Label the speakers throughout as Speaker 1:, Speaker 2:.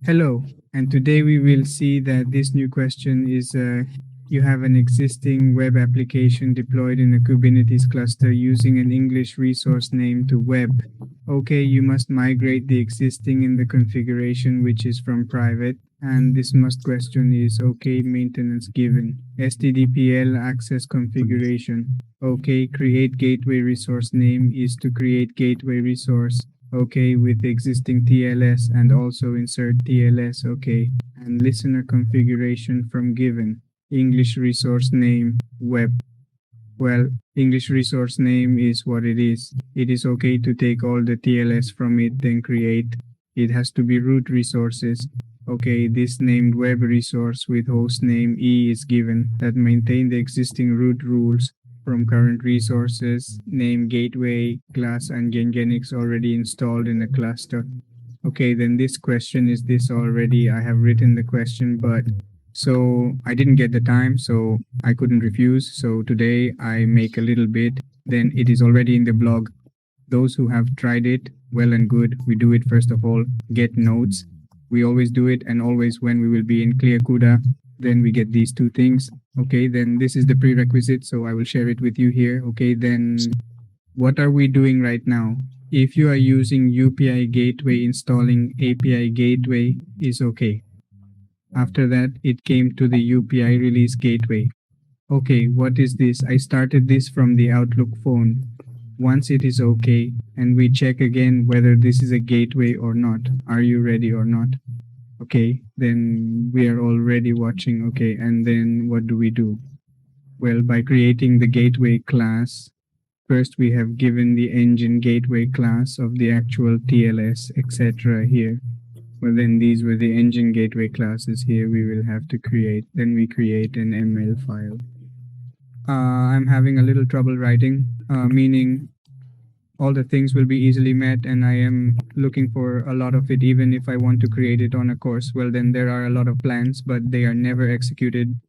Speaker 1: Hello, and today we will see that this new question is you have an existing web application deployed in a Kubernetes cluster using an English resource name to web. Okay, you must migrate the existing in the configuration which is from private, and this must question is okay, maintenance given. STDPL access configuration. Okay, create gateway resource name is to create gateway resource. Okay, with the existing TLS and also insert TLS, okay, and listener configuration from given. English resource name, web. Well, English resource name is what it is. It is okay to take all the TLS from it, then create. It has to be root resources. Okay, this named web resource with host name E is given that maintain the existing root rules from current resources, name gateway, class, and Nginx already installed in the cluster. Okay, then this question is this already. I have written the question, but so I didn't get the time, so I couldn't refuse. So today I make a little bit, then it is already in the blog. Those who have tried it, well and good. We do it first of all, get notes. We always do it, and always when we will be in clear CUDA, then we get these two things. Okay, then this is the prerequisite, so I will share it with you here. Okay, then what are we doing right now? If you are using UPI gateway, installing API gateway is okay. After that, it came to the UPI release gateway. Okay, what is this? I started this from the Outlook phone. Once it is okay, and we check again whether this is a gateway or not. Are you ready or not? Okay, then we are already watching. Okay, and then what do we do? Well, by creating the gateway class, first we have given the engine gateway class of the actual TLS, etc. here. Well, then these were the engine gateway classes here we will have to create. Then we create an ML file. I'm having a little trouble writing, meaning all the things will be easily met, and I am looking for a lot of it even if I want to create it on a course. Well, then there are a lot of plans, but they are never executed.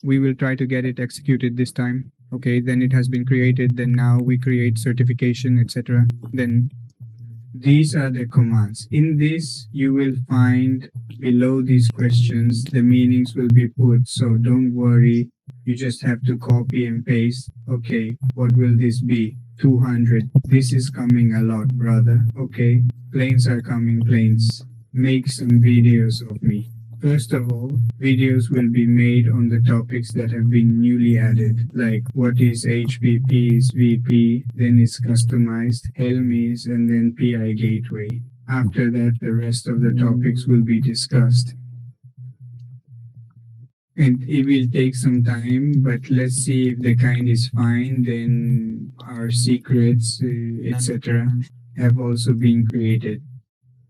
Speaker 1: We will try to get it executed this time. Okay, then it has been created, then now we create certification, etc. Then these are the commands. In this, you will find below these questions, the meanings will be put, so don't worry. You just have to copy and paste. Okay, what will this be? 200. This is coming a lot, brother. Okay, planes are coming, planes. Make some videos of me. First of all, videos will be made on the topics that have been newly added, like what is HPP is VP, then it's customized, Helm is, and then PI gateway. After that, the rest of the topics will be discussed. And it will take some time, but let's see if the kind is fine, then our secrets, etc. have also been created.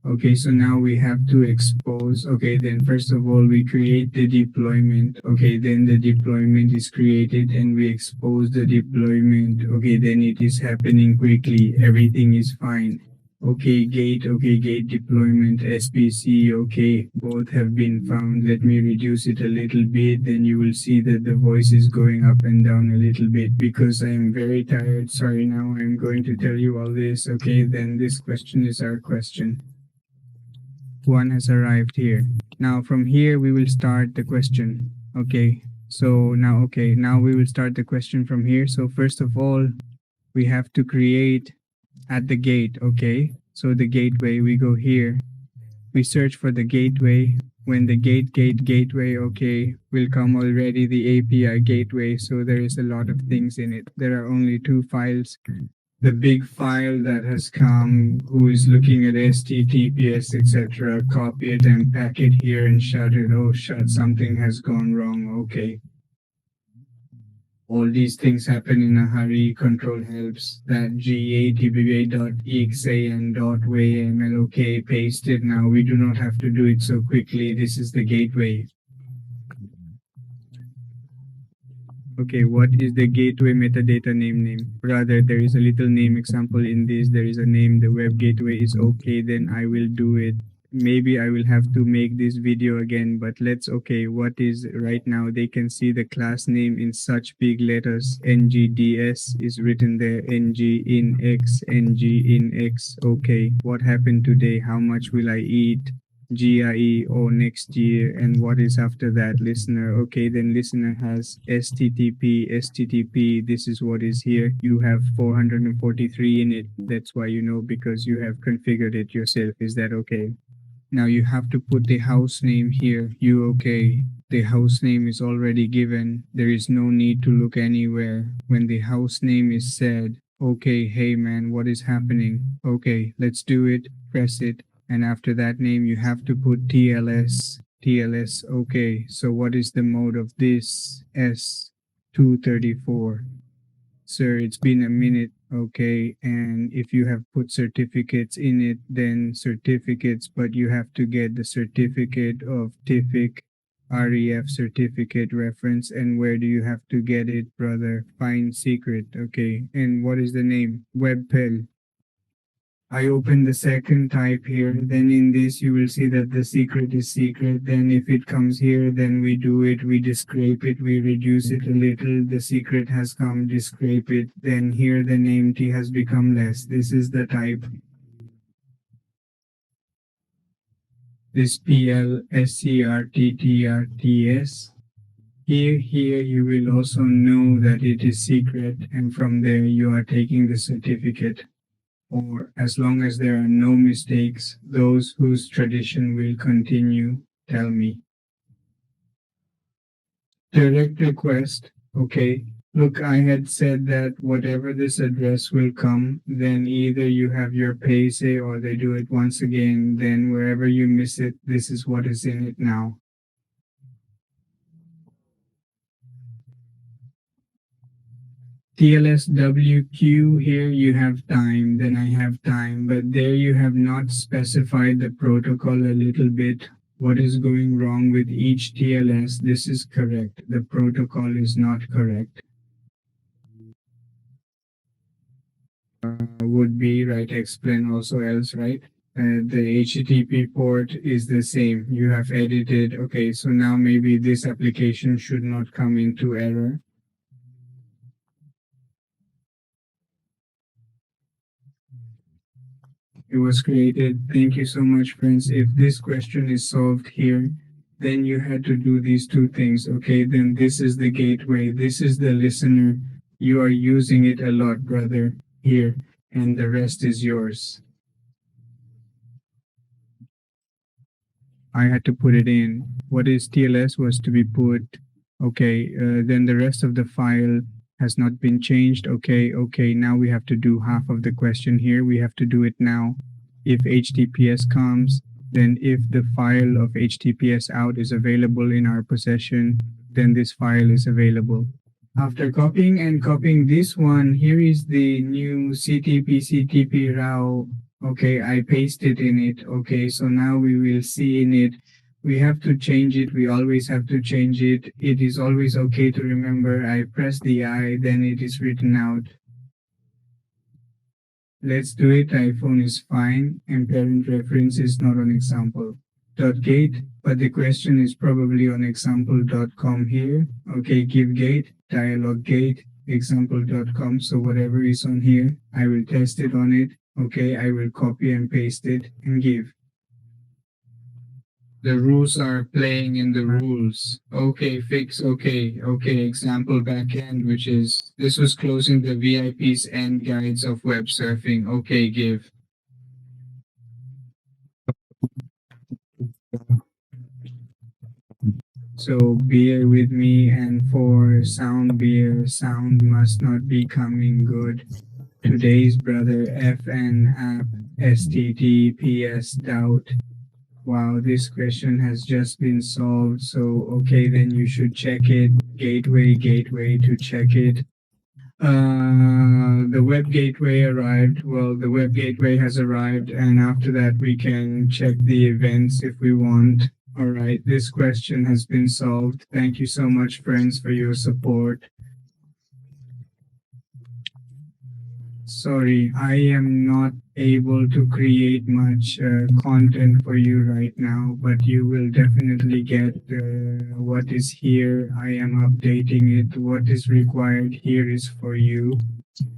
Speaker 1: Okay, so now we have to expose. Okay, then first of all, we create the deployment. Okay, then the deployment is created and we expose the deployment. Okay, then it is happening quickly. Everything is fine. Okay, gate deployment, SPC, okay, both have been found. Let me reduce it a little bit, then you will see that the voice is going up and down a little bit because I am very tired. Sorry, now I'm going to tell you all this. Okay, then this question is our question. One has arrived here. Now from here, we will start the question. Okay, so now we will start the question from here. So first of all, we have to create at the gate. Okay, so the gateway, we go here, we search for the gateway. When the gateway, okay, will come already the API gateway. So there is a lot of things in it. There are only two files. The big file that has come, who is looking at HTTPS, etc., copy it and pack it here and shut it. Oh, shut, something has gone wrong. Okay. All these things happen in a hurry. Control helps. That GATBA.exa and .wayml. Okay, paste it now. We do not have to do it so quickly. This is the gateway. Okay, what is the gateway metadata name? Rather, there is a little name example in this. There is a name, the web gateway is okay, then I will do it. Maybe I will have to make this video again, but let's, okay, what is right now? They can see the class name in such big letters. NGDS is written there, NG in X. Okay, what happened today? How much will I eat? GIE or next year, and what is after that? Listener. Okay, then listener has STTP. This is what is here. You have 443 in it. That's why you know, because you have configured it yourself. Is that okay? Now you have to put the house name here. You okay? The house name is already given. There is no need to look anywhere. When the house name is said, okay, hey man, what is happening? Okay, let's do it. Press it. And after that name, you have to put TLS. TLS, okay. So what is the mode of this? S234. Sir, it's been a minute, okay, and if you have put certificates in it, then certificates, but you have to get the certificate of TIFIC, REF certificate reference, and where do you have to get it, brother? Find secret, okay, and what is the name? WebPel. I open the second type here, then in this you will see that the secret is secret. Then if it comes here, then we do it, we descrape it, we reduce it a little, the secret has come, descrape it, then here the name T has become less. This is the type. This PLSCRTTRTS. Here you will also know that it is secret, and from there you are taking the certificate. Or as long as there are no mistakes, those whose tradition will continue, tell me. Direct request, okay. Look, I had said that whatever this address will come, then either you have your pay say or they do it once again, then wherever you miss it, this is what is in it now. TLSWQ, here you have time, then I have time, but there you have not specified the protocol a little bit. What is going wrong with each TLS? This is correct. The protocol is not correct. Would be, right, explain also else, right? The HTTP port is the same. You have edited, okay, so now maybe this application should not come into error. It was created. Thank you so much, friends. If this question is solved here, then you had to do these two things. Okay, then this is the gateway. This is the listener. You are using it a lot, brother, here, and the rest is yours. I had to put it in. What is TLS was to be put. Okay, then the rest of the file has not been changed. Okay, now we have to do half of the question here. We have to do it now. If HTTPS comes, then if the file of HTTPS out is available in our possession, then this file is available. After copying this one, here is the new CTP row. Okay, I pasted in it. Okay, so now we will see in it. We have to change it. We always have to change it. It is always okay to remember. I press the I, then it is written out. Let's do it. iPhone is fine, and parent reference is not on example. .gate, but the question is probably on example.com here. Okay, give gate, dialog gate, example.com. So whatever is on here, I will test it on it. Okay, I will copy and paste it and give. The rules are playing in the rules. Okay, fix, okay, example backend, which is, this was closing the VIP's end guides of web surfing. Okay, give. So bear with me, and for sound beer, sound must not be coming good. Today's brother FN app STTPS doubt. Wow, this question has just been solved. So, okay, then you should check it. Gateway to check it. The web gateway arrived. Well, the web gateway has arrived, and after that we can check the events if we want. All right, this question has been solved. Thank you so much, friends, for your support. Sorry, I am not able to create much content for you right now, but you will definitely get what is here. I am updating it. What is required here is for you.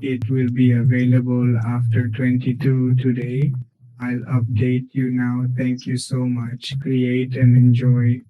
Speaker 1: It will be available after 22 today. I'll update you now. Thank you so much. Create and enjoy.